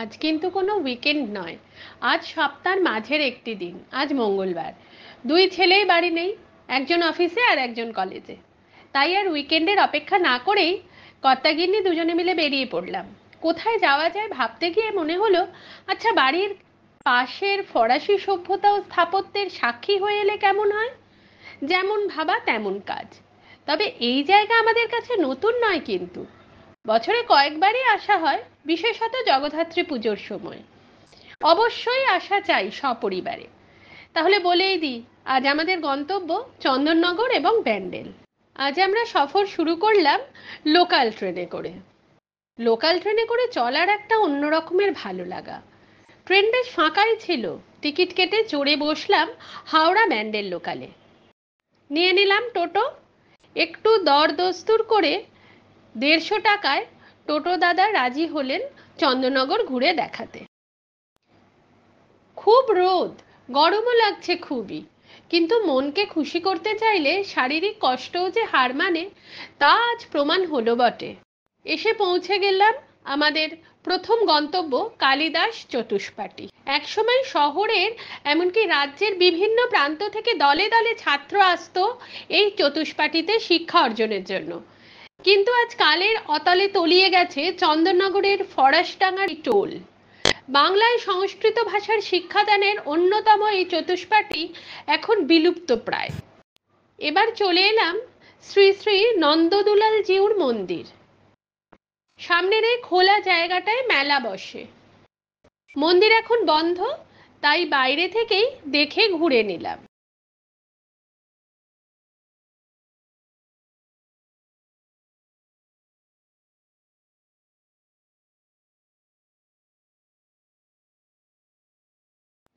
আজ কিন্তু কোনো উইকেন্ড নয়, আজ সপ্তাহের মাঝের একটি দিন। আজ মঙ্গলবার। দুই ছেলেই বাড়ি নেই, একজন অফিসে আর একজন কলেজে। তাই আর উইকেন্ডের অপেক্ষা না করেই কর্তাগিন্নি দুজনে মিলে বেরিয়ে পড়লাম। কোথায় যাওয়া যায় ভাবতে গিয়ে মনে হলো, আচ্ছা বাড়ির পাশের ফরাসি সভ্যতা ও স্থাপত্যের সাক্ষী হয়ে এলে কেমন হয়। যেমন ভাবা তেমন কাজ। তবে এই জায়গা আমাদের কাছে নতুন নয় কিন্তু, বছরে কয়েকবারই আসা হয়, বিশেষত জগদ্ধাত্রী পুজোর সময়। অবশ্যই আসা চাই সপরিবারে। তাহলে বলেই দিই, আজ আমাদের গন্তব্য চন্দননগর এবং ব্যান্ডেল। আজ আমরা সফর শুরু করলাম লোকাল ট্রেনে করে। লোকাল ট্রেনে করে চলার একটা অন্য রকমের ভালো লাগা। ট্রেন বেশ ফাঁকাই ছিল। টিকিট কেটে চড়ে বসলাম হাওড়া ব্যান্ডেল লোকালে। নিয়ে নিলাম টোটো। একটু দর দস্তুর করে 150 টাকায় টোটো দাদা রাজি হলেন চন্দননগর ঘুরে দেখাতে। খুব রোদ, গরমও লাগছে খুবই, কিন্তু মনকে খুশি করতে চাইলে শারীরিক কষ্টও যে হার মানে তা আজ প্রমাণ হলো বটে। এসে পৌঁছে গেলাম আমাদের প্রথম গন্তব্য কালিদাস চতুষ্পাটি। একসময় শহরের এমনকি রাজ্যের বিভিন্ন প্রান্ত থেকে দলে দলে ছাত্র আসতো এই চতুষ্পাটিতে শিক্ষা অর্জনের জন্য। কিন্তু আজ কালের অতলে তলিয়ে গেছে চন্দননগরের ফরাসডাঙ্গার টোল। বাংলায় সংস্কৃত ভাষার শিক্ষাদানের অন্যতম এই চতুষ্পাটি এখন বিলুপ্ত প্রায়। এবার চলে এলাম শ্রী শ্রী নন্দদুলাল জিউর মন্দির। সামনের এই খোলা জায়গাটায় মেলা বসে। মন্দির এখন বন্ধ, তাই বাইরে থেকেই দেখে ঘুরে নিলাম।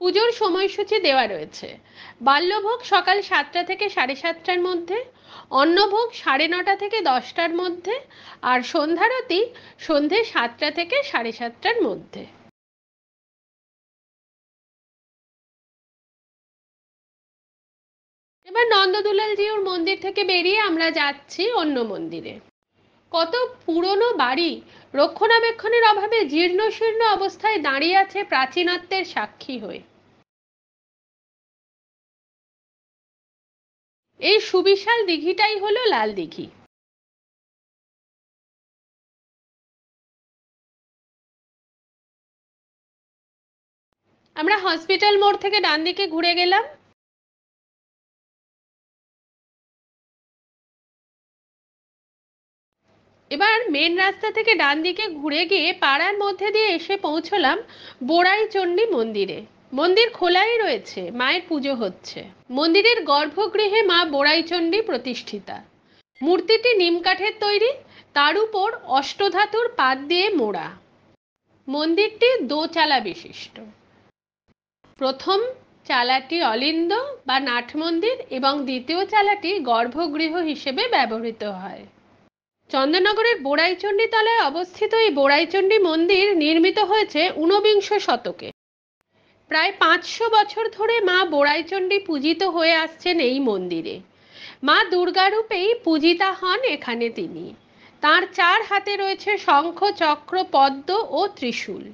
পুজোর সময়সূচি দেওয়া রয়েছে। বাল্যভোগ সকাল 7টা থেকে 7:30টার মধ্যে, অন্নভোগ 9:30 থেকে 10টার মধ্যে, আর সন্ধ্যারতি সন্ধে 7টা থেকে 7:30টার মধ্যে। এবার নন্দদুলাল জিউর মন্দির থেকে বেরিয়ে আমরা যাচ্ছি অন্য মন্দিরে। কত পুরনো বাড়ি রক্ষণাবেক্ষণের অভাবে জীর্ণ শীর্ণ অবস্থায় দাঁড়িয়ে আছে প্রাচীনত্বের সাক্ষী হয়ে। এই সুবিশাল দিঘিটাই হলো লাল দিঘি। আমরা হসপিটাল মোড় থেকে ডান দিকে ঘুরে গেলাম। এবার মেন রাস্তা থেকে ডান দিকে ঘুরে গিয়ে পাড়ার মধ্যে দিয়ে এসে পৌঁছলাম বোড়াই চণ্ডী মন্দিরে। মন্দির খোলাই রয়েছে, মায়ের পুজো হচ্ছে। মন্দিরের গর্ভগৃহে মা বোড়াই চণ্ডী প্রতিষ্ঠিতা। মূর্তিটি নিম কাঠের তৈরি, তার উপর অষ্টধাতুর পাত দিয়ে মোড়া। মন্দিরটি দোচালা বিশিষ্ট। প্রথম চালাটি অলিন্দ বা নাট মন্দির এবং দ্বিতীয় চালাটি গর্ভগৃহ হিসেবে ব্যবহৃত হয়। চন্দননগরের বোড়াইচণ্ডী তলায় অবস্থিত এই বোড়াইচণ্ডী মন্দির নির্মিত হয়েছে ঊনবিংশ শতকে। প্রায় 500 বছর ধরে মা বোড়াইচণ্ডী পূজিত হয়ে আসছেন এই মন্দিরে। মা দুর্গা রূপেই পূজিতা হন এখানে তিনি। তার 4 হাতে রয়েছে শঙ্খ, চক্র, পদ্ম ও ত্রিশূল।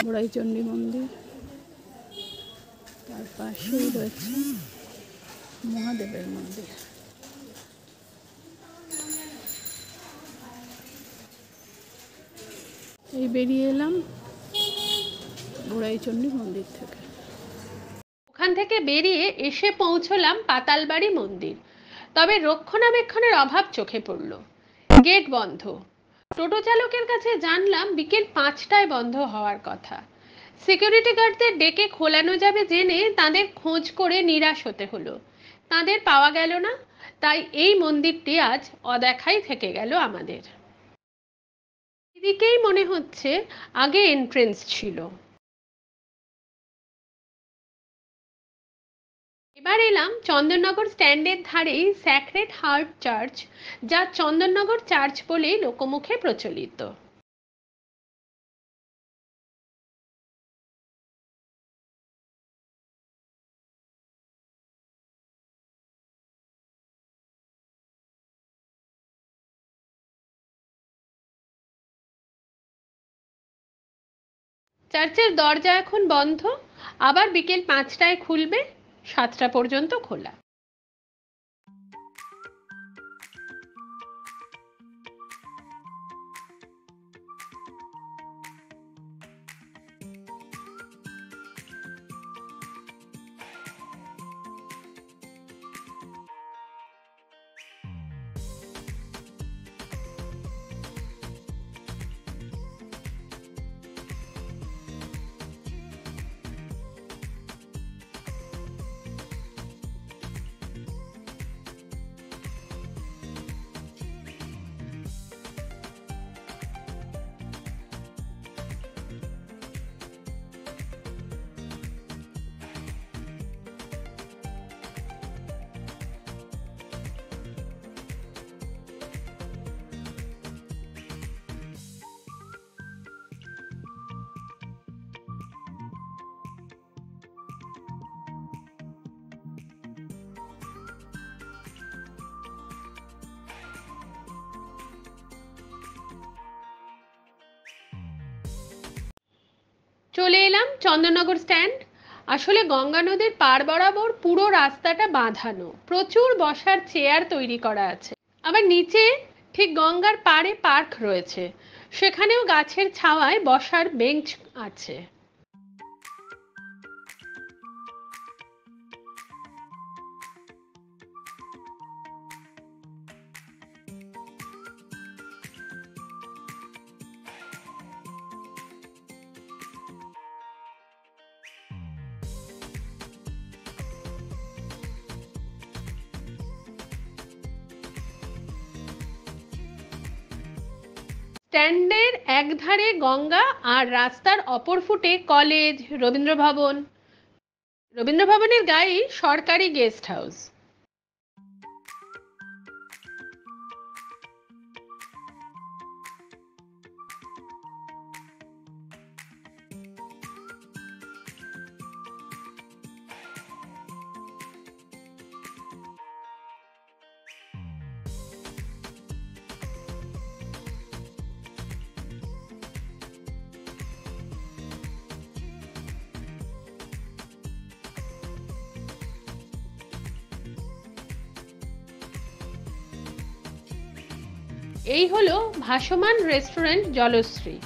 বোড়াইচণ্ডী মন্দির, তার পাশেই রয়েছে মহাদেবের মন্দির। এই বেরিয়ে এলাম বোড়াইচণ্ডী মন্দির থেকে। ওখান থেকে বেরিয়ে এসে পৌঁছলাম পাতালবাড়ি মন্দির। তবে রক্ষণাবেক্ষণের অভাব চোখে পড়ল। গেট বন্ধ। টোটো চালকের কাছে জানলাম বিকেল 5টায় বন্ধ হওয়ার কথা। সিকিউরিটি গার্ডদের ডেকে খোলানো যাবে জেনে তাদের খোঁজ করে নিরাশ হতে হলো। তাদের পাওয়া গেল না, তাই এই মন্দিরটি আজ অদেখাই থেকে গেল আমাদের। এদিকেই মনে হচ্ছে আগে এন্ট্রেন্স ছিল। এবার এলাম চন্দননগর স্ট্যান্ডের ধারেই স্যাক্রেড হার্ট চার্চ, যা চন্দননগর চার্চ বলেই লোকমুখে প্রচলিত। চার্চের দরজা এখন বন্ধ, আবার বিকেল 5টায় খুলবে, 7টা পর্যন্ত খোলা। চলে এলাম চন্দননগর স্ট্যান্ড। আসলে গঙ্গা নদীর পাড় বরাবর পুরো রাস্তাটা বাঁধানো, প্রচুর বসার চেয়ার তৈরি করা আছে। আবার নিচে ঠিক গঙ্গার পাড়ে পার্ক রয়েছে, সেখানেও গাছের ছাওয়ায় বসার বেঞ্চ আছে। স্ট্যান্ডের একধারে গঙ্গা আর রাস্তার অপর ফুটে কলেজ, রবীন্দ্রভবন। রবীন্দ্রভবনের গায়েই সরকারি গেস্ট হাউস। এই হলো ভাসমান রেস্টুরেন্ট জলশ্রী।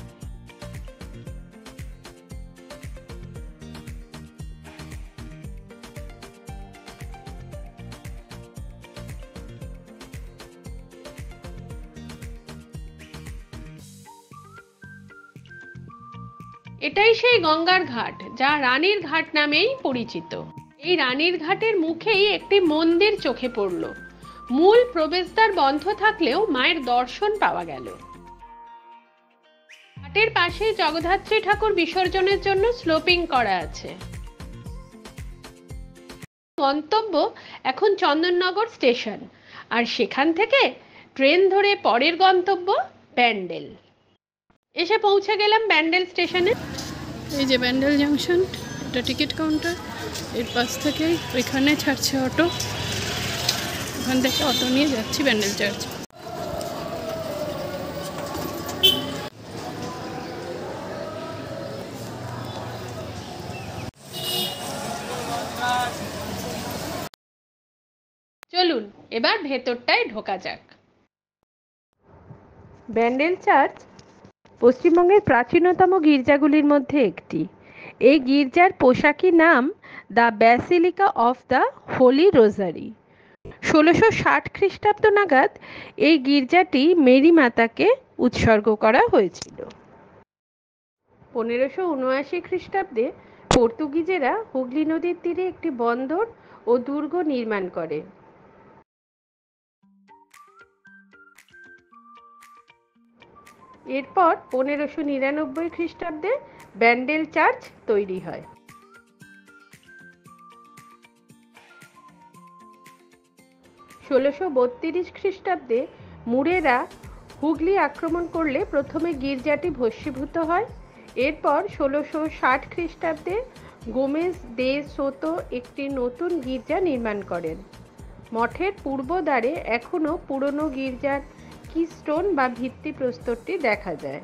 এটাই সেই গঙ্গার ঘাট, যা রানীর ঘাট নামেই পরিচিত। এই রানীর ঘাটের মুখেই একটি মন্দির চোখে পড়ল। মূল প্রবেশদ্বার বন্ধ থাকলেও মায়ের দর্শন পাওয়া গেল। ঘাটের পাশেই জগদ্ধাত্রী ঠাকুর বিসর্জনের জন্য স্লোপিং করা আছে। গন্তব্য এখন চন্দননগর স্টেশন, আর সেখান থেকে ট্রেন ধরে পরের গন্তব্য ব্যান্ডেল। এসে পৌঁছে গেলাম ব্যান্ডেল স্টেশনে। এই যে ব্যান্ডেল জাংশন, এটা টিকিট কাউন্টার। এর পাশ থেকেই ওইখানে ছাড়ছে অটো, ওখান থেকে অটো নিয়ে যাচ্ছি ব্যান্ডেল চার্চ। চলুন এবার ভেতরটায় ঢোকা যাক। ব্যান্ডেল চার্চ পশ্চিমবঙ্গের প্রাচীনতম গির্জাগুলির মধ্যে একটি। এই গির্জার পোশাকি নাম the basilica of the Holi রোজারি। 1660 খ্রিস্টাব্দ নাগাদ এই গির্জাটি মেরি মাতাকে উৎসর্গ করা হয়েছিল। 1579 খ্রিস্টাব্দে পর্তুগিজেরা হুগলি নদীর তীরে একটি বন্দর ও দুর্গ নির্মাণ করে। এরপর 1599 খ্রিস্টাব্দে ব্যান্ডেল চার্চ তৈরি হয়। 1632 খ্রিস্টাব্দে মুরেরা হুগলি আক্রমণ করলে প্রথমে গির্জাটি ভস্মীভূত হয়। এরপর 1660 খ্রিস্টাব্দে গোমেজ দে সোতো একটি নতুন গির্জা নির্মাণ করেন। মঠের পূর্ব দ্বারে এখনও পুরনো গির্জার কিস্টোন বা ভিত্তিপ্রস্তরটি দেখা যায়।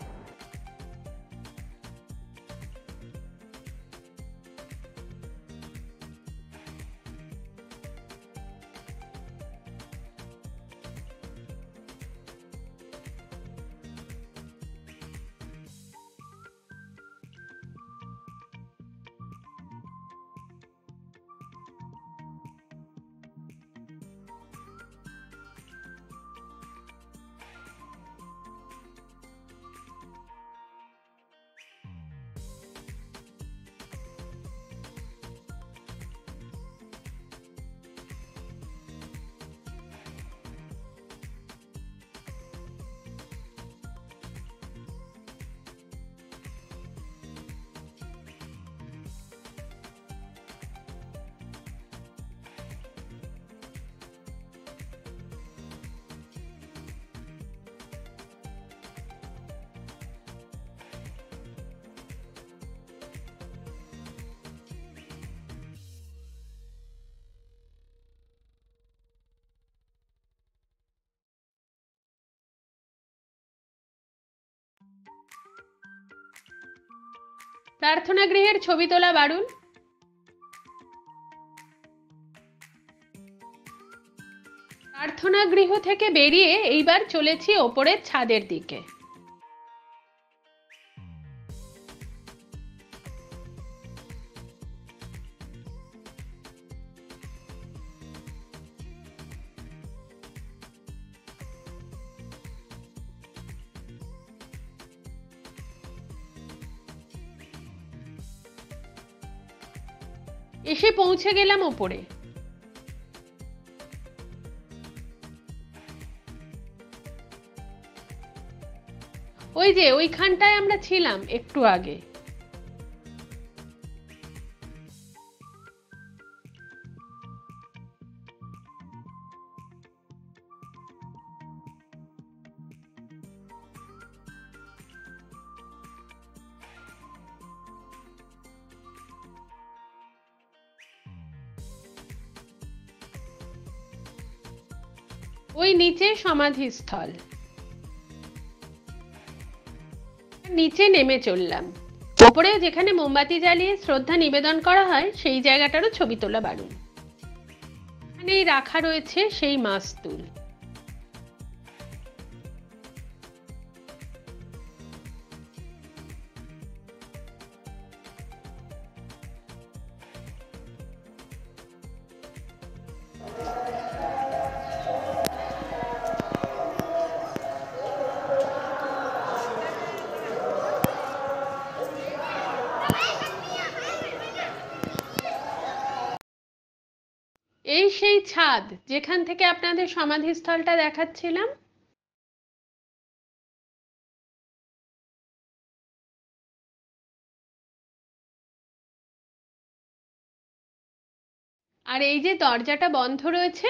প্রার্থনা গৃহের ছবি তোলা বারুন। প্রার্থনা গৃহ থেকে বেরিয়ে এইবার চলেছি ওপরের ছাদের দিকে। এসে পৌঁছে গেলাম ওপরে। ওই যে ওইখানটায় আমরা ছিলাম একটু আগে। ওই নিচে সমাধিস্থল। নিচে নেমে চললাম। ওপরে যেখানে মোমবাতি জ্বালিয়ে শ্রদ্ধা নিবেদন করা হয় সেই জায়গাটারও ছবি তোলা বারুন। এখানেই রাখা রয়েছে সেই মাস্তুল। এই সেই ছাদ যেখান থেকে আপনাদের সমাধিস্থলটা দেখাচ্ছিলাম। আর এই যে দরজাটা বন্ধ রয়েছে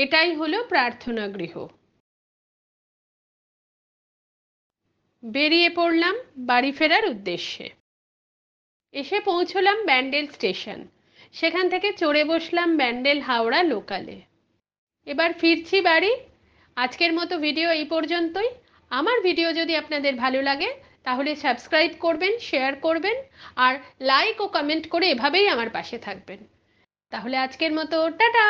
এটাই হলো প্রার্থনা গৃহ। বেরিয়ে পড়লাম বাড়ি ফেরার উদ্দেশ্যে। এসে পৌঁছলাম ব্যান্ডেল স্টেশন। সেখান থেকে চড়ে বসলাম ব্যান্ডেল হাওড়া লোকালে। এবার ফিরছি বাড়ি। আজকের মতো ভিডিও এই পর্যন্তই। আমার ভিডিও যদি আপনাদের ভালো লাগে তাহলে সাবস্ক্রাইব করবেন, শেয়ার করবেন আর লাইক ও কমেন্ট করে এভাবেই আমার পাশে থাকবেন। তাহলে আজকের মতো টাটা।